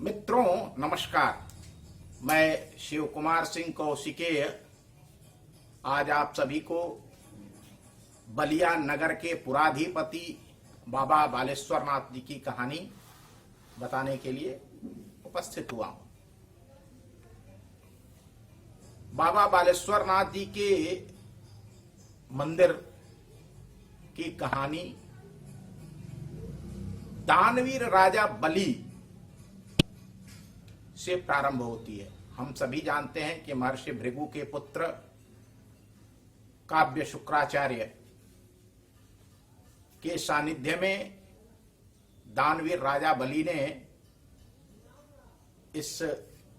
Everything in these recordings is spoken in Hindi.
मित्रों नमस्कार। मैं शिव कुमार सिंह कौशिकेय आज आप सभी को बलिया नगर के पुराधिपति बाबा बालेश्वर नाथ जी की कहानी बताने के लिए उपस्थित हुआ हूं। बाबा बालेश्वर नाथ जी के मंदिर की कहानी दानवीर राजा बलि से प्रारंभ होती है। हम सभी जानते हैं कि महर्षि भृगु के पुत्र काव्य शुक्राचार्य के सानिध्य में दानवीर राजा बलि ने इस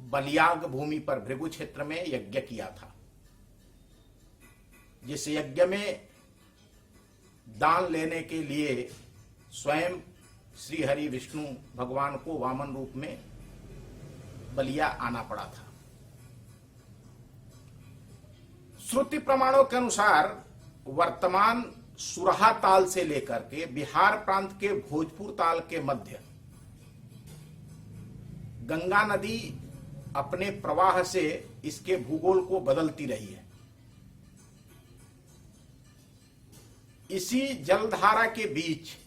बलियाग भूमि पर भृगु क्षेत्र में यज्ञ किया था, जिस यज्ञ में दान लेने के लिए स्वयं श्री हरि विष्णु भगवान को वामन रूप में बलिया आना पड़ा था। श्रुति प्रमाणों के अनुसार वर्तमान सुरहा ताल से लेकर के बिहार प्रांत के भोजपुर ताल के मध्य गंगा नदी अपने प्रवाह से इसके भूगोल को बदलती रही है। इसी जलधारा के बीच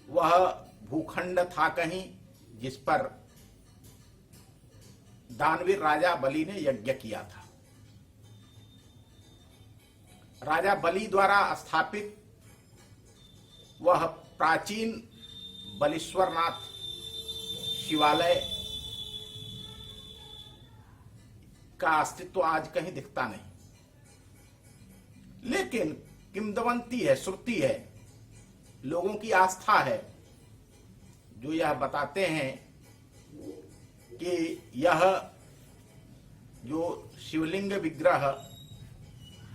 वह भूखंड था कहीं जिस पर दानवीर राजा बलि ने यज्ञ किया था। राजा बलि द्वारा स्थापित वह प्राचीन बलीश्वरनाथ शिवालय का अस्तित्व आज कहीं दिखता नहीं, लेकिन किंवदंती है, श्रुति है, लोगों की आस्था है जो यह बताते हैं कि यह जो शिवलिंग विग्रह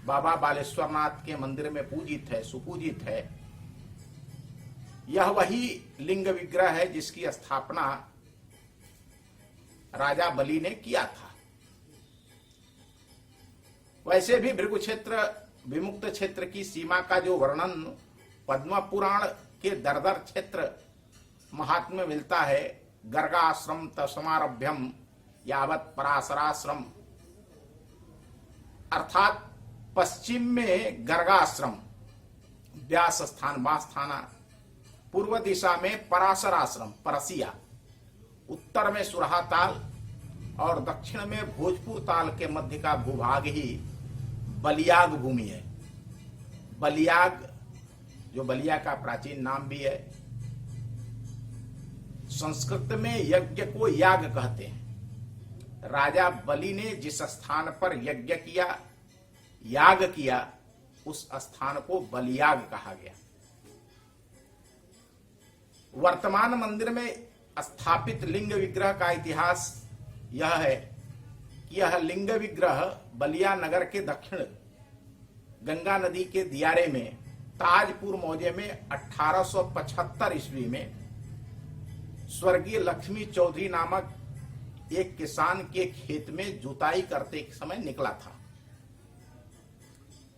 बाबा बालेश्वरनाथ के मंदिर में पूजित है, सुपूजित है, यह वही लिंग विग्रह है जिसकी स्थापना राजा बलि ने किया था। वैसे भी भृगु क्षेत्र विमुक्त क्षेत्र की सीमा का जो वर्णन पद्म पुराण के दरदर क्षेत्र महात्म्य मिलता है, गर्गाश्रम तस्मारभ्यम यावत पराशराश्रम, अर्थात पश्चिम में गर्गाश्रम व्यास स्थान बास्थाना, पूर्व दिशा में पराशराश्रम परसिया, उत्तर में सुरहा ताल और दक्षिण में भोजपुर ताल के मध्य का भूभाग ही बलियाग भूमि है। बलियाग जो बलिया का प्राचीन नाम भी है, संस्कृत में यज्ञ को याग कहते हैं। राजा बलि ने जिस स्थान पर यज्ञ किया, याग किया, उस स्थान को बलियाग कहा गया। वर्तमान मंदिर में स्थापित लिंग विग्रह का इतिहास यह है कि यह लिंग विग्रह बलिया नगर के दक्षिण गंगा नदी के दियारे में ताजपुर मौजे में 1875 ईस्वी में स्वर्गीय लक्ष्मी चौधरी नामक एक किसान के खेत में जुताई करते समय निकला था।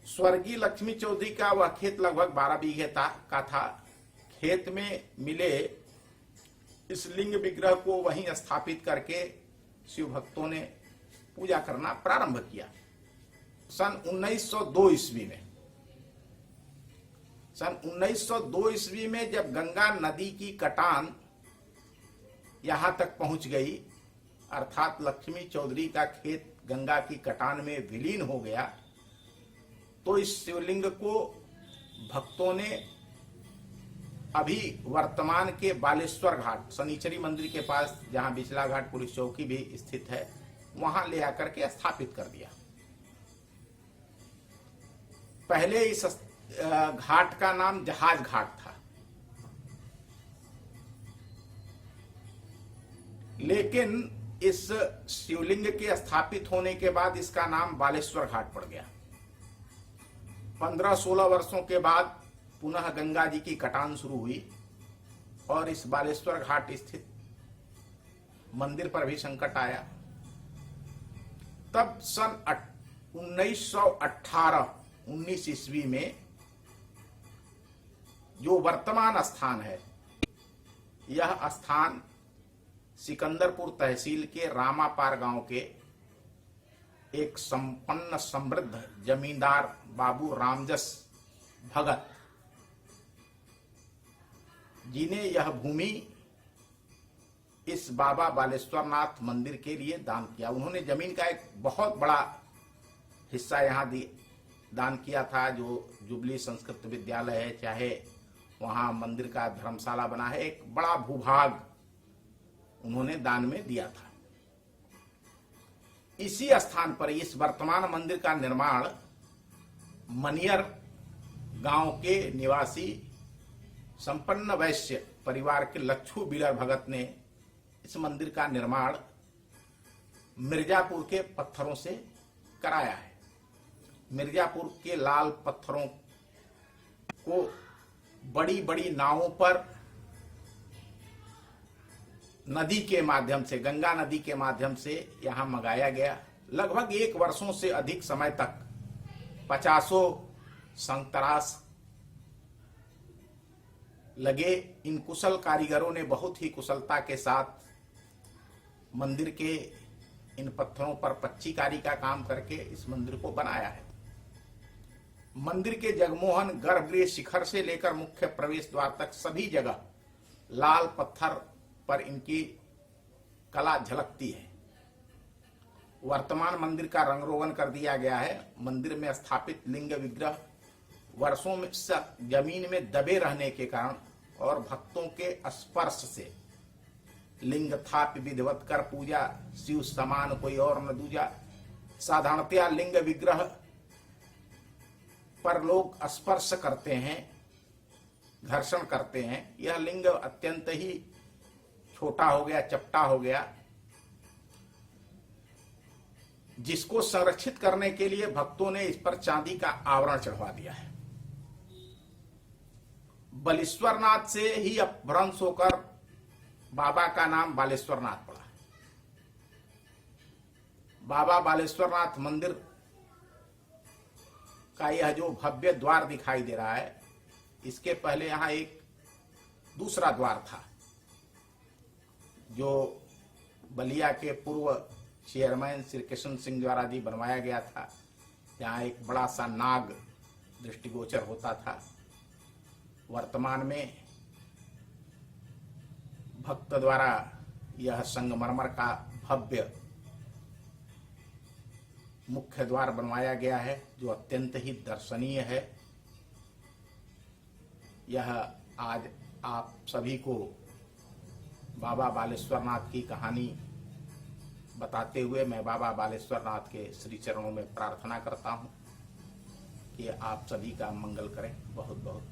स्वर्गीय लक्ष्मी चौधरी का वह खेत लगभग 12 बीघे का था। खेत में मिले इस लिंग विग्रह को वहीं स्थापित करके शिव भक्तों ने पूजा करना प्रारंभ किया। सन 1902 ईस्वी में जब गंगा नदी की कटान यहां तक पहुंच गई, अर्थात लक्ष्मी चौधरी का खेत गंगा की कटान में विलीन हो गया, तो इस शिवलिंग को भक्तों ने अभी वर्तमान के बालेश्वर घाट शनिचरी मंदिर के पास, जहां बिचला घाट पुलिस चौकी भी स्थित है, वहां ले आकर के स्थापित कर दिया। पहले इस घाट का नाम जहाज घाट था, लेकिन इस शिवलिंग के स्थापित होने के बाद इसका नाम बालेश्वर घाट पड़ गया। 15-16 वर्षों के बाद पुनः गंगा जी की कटान शुरू हुई और इस बालेश्वर घाट स्थित मंदिर पर भी संकट आया। तब सन 1919 ईस्वी में जो वर्तमान स्थान है यह स्थान सिकंदरपुर तहसील के रामापार गांव के एक संपन्न समृद्ध जमींदार बाबू रामजस भगत जी ने यह भूमि इस बाबा बालेश्वरनाथ मंदिर के लिए दान किया। उन्होंने जमीन का एक बहुत बड़ा हिस्सा यहाँ दान किया था। जो जुबली संस्कृत विद्यालय है, चाहे वहाँ मंदिर का धर्मशाला बना है, एक बड़ा भूभाग उन्होंने दान में दिया था। इसी स्थान पर इस वर्तमान मंदिर का निर्माण मनियर गांव के निवासी संपन्न वैश्य परिवार के लच्छू बिलर भगत ने इस मंदिर का निर्माण मिर्जापुर के पत्थरों से कराया है। मिर्जापुर के लाल पत्थरों को बड़ी बड़ी नावों पर नदी के माध्यम से, गंगा नदी के माध्यम से यहां मंगाया गया। लगभग 1 वर्षों से अधिक समय तक 50 संतरास लगे। इन कुशल कारीगरों ने बहुत ही कुशलता के साथ मंदिर के इन पत्थरों पर पच्चीकारी का काम करके इस मंदिर को बनाया है। मंदिर के जगमोहन गर्भगृह शिखर से लेकर मुख्य प्रवेश द्वार तक सभी जगह लाल पत्थर पर इनकी कला झलकती है। वर्तमान मंदिर का रंग रोगन कर दिया गया है। मंदिर में स्थापित लिंग विग्रह वर्षों में जमीन में दबे रहने के कारण और भक्तों के स्पर्श से लिंग थाप विधिवत कर पूजा, शिव समान कोई और न दूजा। साधारणतया लिंग विग्रह पर लोग स्पर्श करते हैं, घर्षण करते हैं। यह लिंग अत्यंत ही छोटा हो गया, चपटा हो गया, जिसको संरक्षित करने के लिए भक्तों ने इस पर चांदी का आवरण चढ़वा दिया है। बालेश्वरनाथ से ही अपभ्रंश होकर बाबा का नाम बालेश्वरनाथ पड़ा। बाबा बालेश्वरनाथ मंदिर का यह जो भव्य द्वार दिखाई दे रहा है, इसके पहले यहां एक दूसरा द्वार था जो बलिया के पूर्व चेयरमैन श्री कृष्ण सिंह द्वारा जी बनवाया गया था। यहाँ एक बड़ा सा नाग दृष्टिगोचर होता था। वर्तमान में भक्त द्वारा यह संगमरमर का भव्य मुख्य द्वार बनवाया गया है, जो अत्यंत ही दर्शनीय है। यह आज आप सभी को बाबा बालेश्वरनाथ की कहानी बताते हुए मैं बाबा बालेश्वरनाथ के श्री चरणों में प्रार्थना करता हूं कि आप सभी का मंगल करें। बहुत बहुत